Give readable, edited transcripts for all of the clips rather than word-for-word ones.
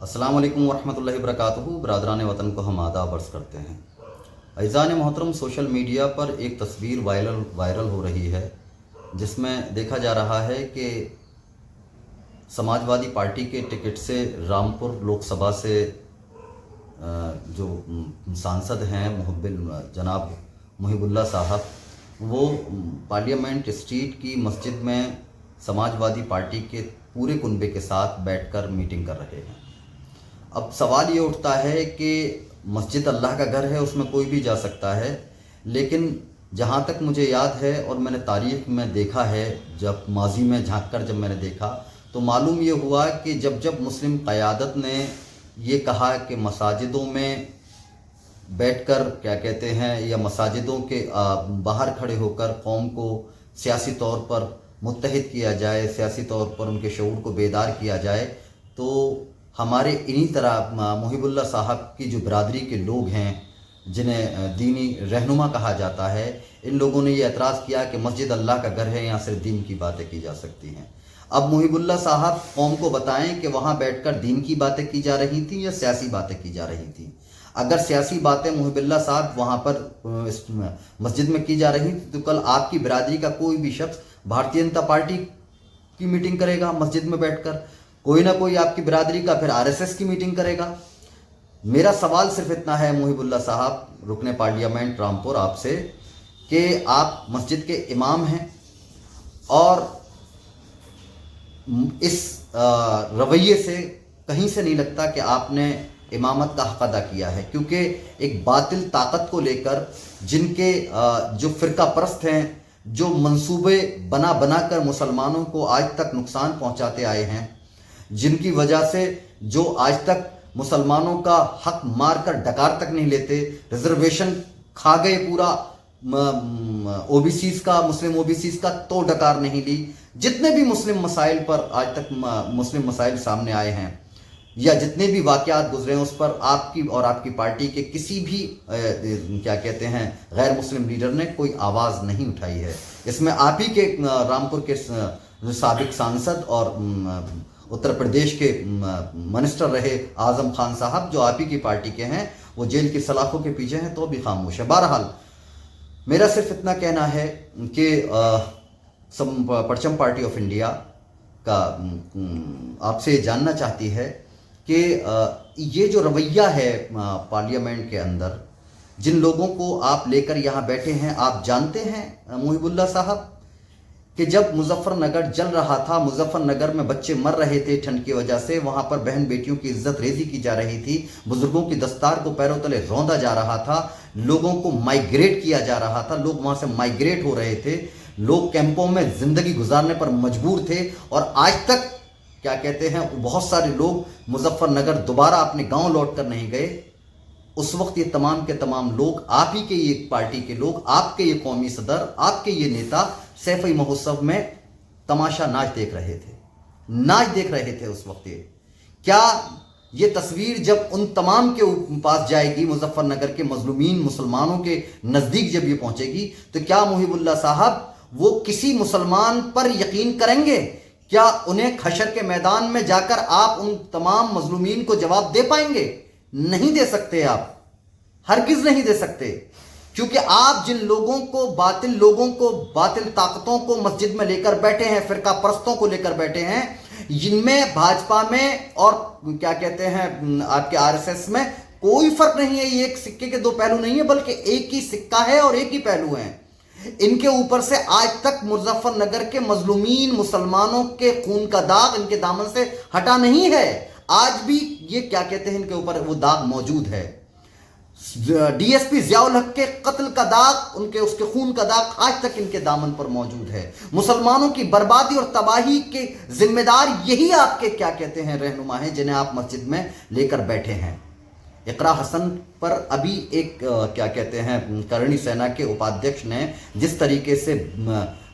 अस्सलाम वालेकुम वरहमतुल्लाहि वबरकातुहू। बरादरान वतन को हम आदाब अर्ज़ करते हैं। अज़ीज़ान मोहतरम, सोशल मीडिया पर एक तस्वीर वायरल हो रही है जिसमें देखा जा रहा है कि समाजवादी पार्टी के टिकट से रामपुर लोकसभा से जो सांसद हैं जनाब मुहिबुल्लाह साहब, वो पार्लियामेंट स्ट्रीट की मस्जिद में समाजवादी पार्टी के पूरे कुनबे के साथ बैठकर मीटिंग कर रहे हैं। अब सवाल ये उठता है कि मस्जिद अल्लाह का घर है, उसमें कोई भी जा सकता है, लेकिन जहाँ तक मुझे याद है और मैंने तारीख़ में देखा है, जब माजी में झांक कर जब मैंने देखा तो मालूम ये हुआ कि जब मुस्लिम क़यादत ने ये कहा कि मसाजिदों में बैठकर क्या कहते हैं या मसाजिदों के बाहर खड़े होकर कौम को सियासी तौर पर मुत्तहिद किया जाए, सियासी तौर पर उनके शऊर को बेदार किया जाए, तो हमारे इन्हीं तरह मुहिबुल्लाह साहब की जो बरादरी के लोग हैं जिन्हें दीनी रहनुमा कहा जाता है, इन लोगों ने ये एतराज़ किया कि मस्जिद अल्लाह का घर है, यहाँ सिर्फ दीन की बातें की जा सकती हैं। अब मुहिबुल्लाह साहब कौम को बताएं कि वहाँ बैठकर दीन की बातें की जा रही थी या सियासी बातें की जा रही थी। अगर सियासी बातें मुहिबुल्लाह साहब वहाँ पर इस मस्जिद में की जा रही थी तो कल आपकी बरादरी का कोई भी शख्स भारतीय जनता पार्टी की मीटिंग करेगा मस्जिद में बैठकर, कोई ना कोई आपकी बरादरी का फिर आरएसएस की मीटिंग करेगा। मेरा सवाल सिर्फ इतना है मुहिबुल्लाह साहब, रुकने पार्लियामेंट रामपुर, आपसे कि आप मस्जिद के इमाम हैं और इस रवैये से कहीं से नहीं लगता कि आपने इमामत का हक अदा किया है, क्योंकि एक बातिल ताकत को लेकर जिनके जो फ़िरका परस्त हैं, जो मंसूबे बना कर मुसलमानों को आज तक नुकसान पहुंचाते आए हैं, जिनकी वजह से जो आज तक मुसलमानों का हक मार कर डकार तक नहीं लेते, रिजर्वेशन खा गए पूरा ओबीसीज का, मुस्लिम ओबीसीज का तो डकार नहीं ली। जितने भी मुस्लिम मसाइल पर आज तक मुस्लिम मसाइल सामने आए हैं या जितने भी वाक़यात गुजरे हैं, उस पर आपकी और आपकी पार्टी के किसी भी क्या कहते हैं गैर मुस्लिम लीडर ने कोई आवाज़ नहीं उठाई है। इसमें आप ही के रामपुर के साबिक सांसद और उत्तर प्रदेश के मिनिस्टर रहे आज़म खान साहब, जो आप ही की पार्टी के हैं, वो जेल की सलाखों के पीछे हैं तो भी खामोश है। बहरहाल मेरा सिर्फ इतना कहना है कि परचम पार्टी ऑफ इंडिया का आपसे जानना चाहती है कि ये जो रवैया है पार्लियामेंट के अंदर, जिन लोगों को आप लेकर यहाँ बैठे हैं, आप जानते हैं मुहिबुल्लाह साहब कि जब मुजफ्फरनगर जल रहा था, मुजफ्फरनगर में बच्चे मर रहे थे ठंड की वजह से, वहाँ पर बहन बेटियों की इज्जत रेजी की जा रही थी, बुजुर्गों की दस्तार को पैरों तले रौंदा जा रहा था, लोगों को माइग्रेट किया जा रहा था, लोग वहाँ से माइग्रेट हो रहे थे, लोग कैंपों में ज़िंदगी गुजारने पर मजबूर थे और आज तक क्या कहते हैं बहुत सारे लोग मुजफ्फरनगर दोबारा अपने गाँव लौट कर नहीं गए। उस वक्त ये तमाम के तमाम लोग, आप ही के ये पार्टी के लोग, आपके ये कौमी सदर, आपके ये नेता सैफई महोत्सव में तमाशा नाच देख रहे थे उस वक्त। ये क्या ये तस्वीर जब उन तमाम के पास जाएगी, मुजफ्फरनगर के मजलूमीन मुसलमानों के नज़दीक जब ये पहुंचेगी, तो क्या मुहिबुल्लाह साहब वो किसी मुसलमान पर यकीन करेंगे? क्या उन्हें हशर के मैदान में जाकर आप उन तमाम मजलूमीन को जवाब दे पाएंगे? नहीं दे सकते, आप हरगिज नहीं दे सकते, क्योंकि आप जिन लोगों को, बातिल ताकतों को मस्जिद में लेकर बैठे हैं, फिरका परस्तों को लेकर बैठे हैं, जिनमें भाजपा में और क्या कहते हैं आपके आरएसएस में कोई फर्क नहीं है। ये एक सिक्के के दो पहलू नहीं है, बल्कि एक ही सिक्का है और एक ही पहलू है। इनके ऊपर से आज तक मुजफ्फरनगर के मजलूमीन मुसलमानों के खून का दाग इनके दामन से हटा नहीं है। आज भी ये क्या कहते हैं इनके ऊपर वो दाग मौजूद है। डीएसपी ज़ियाउल हक के कत्ल का दाग, उसके खून का दाग आज तक इनके दामन पर मौजूद है। मुसलमानों की बर्बादी और तबाही के जिम्मेदार यही आपके क्या कहते हैं रहनुमा हैं, जिन्हें आप मस्जिद में लेकर बैठे हैं। इकरा हसन पर अभी एक क्या कहते हैं करणी सेना के उपाध्यक्ष ने जिस तरीके से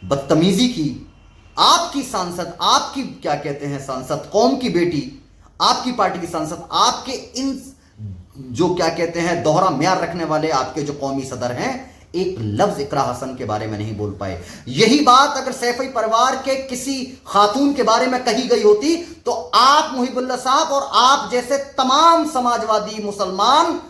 बदतमीजी की, आपकी सांसद, आपकी क्या कहते हैं सांसद, कौम की बेटी, आपकी पार्टी की सांसद, आपके इन जो क्या कहते हैं दोहरा म्यार रखने वाले आपके जो कौमी सदर हैं, एक लफ्ज इकरा हसन के बारे में नहीं बोल पाए। यही बात अगर सैफी परिवार के किसी खातून के बारे में कही गई होती तो आप मुहिबुल्लाह साहब और आप जैसे तमाम समाजवादी मुसलमान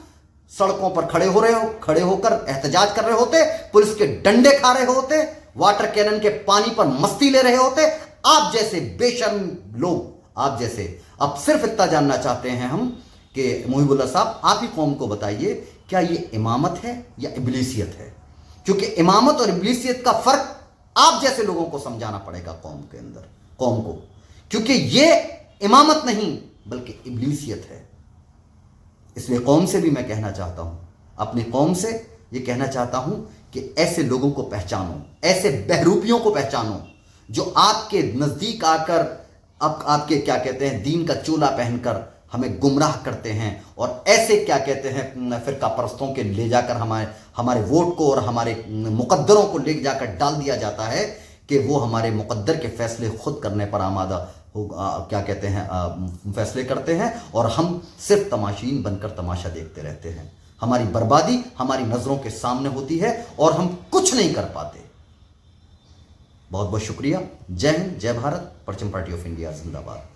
सड़कों पर खड़े होकर एहतजाज कर रहे होते, पुलिस के डंडे खा रहे होते, वाटर कैनन के पानी पर मस्ती ले रहे होते। आप जैसे बेशर्म लोग, आप जैसे। अब सिर्फ इतना जानना चाहते हैं हम कि मुहिबुल्लाह साहब आप ही कौम को बताइए, क्या ये इमामत है या इब्लीसियत है? क्योंकि इमामत और इब्लीसियत का फर्क आप जैसे लोगों को समझाना पड़ेगा कौम के अंदर, कौम को, क्योंकि ये इमामत नहीं बल्कि इब्लीसियत है। इसलिए कौम से भी मैं कहना चाहता हूं, अपनी कौम से ये कहना चाहता हूं कि ऐसे लोगों को पहचानो, ऐसे बहरूपियों को पहचानो जो आपके नजदीक आकर अब आपके क्या कहते हैं दीन का चोला पहनकर हमें गुमराह करते हैं, और ऐसे क्या कहते हैं फिरका परस्तों के ले जाकर हमारे वोट को और हमारे मुकद्दरों को ले जाकर डाल दिया जाता है कि वो हमारे मुकद्दर के फैसले खुद करने पर आमादा हो, क्या कहते हैं फैसले करते हैं, और हम सिर्फ तमाशीन बनकर तमाशा देखते रहते हैं। हमारी बर्बादी हमारी नज़रों के सामने होती है और हम कुछ नहीं कर पाते। बहुत बहुत शुक्रिया। जय हिंद, जय भारत। परचम पार्टी ऑफ इंडिया जिंदाबाद।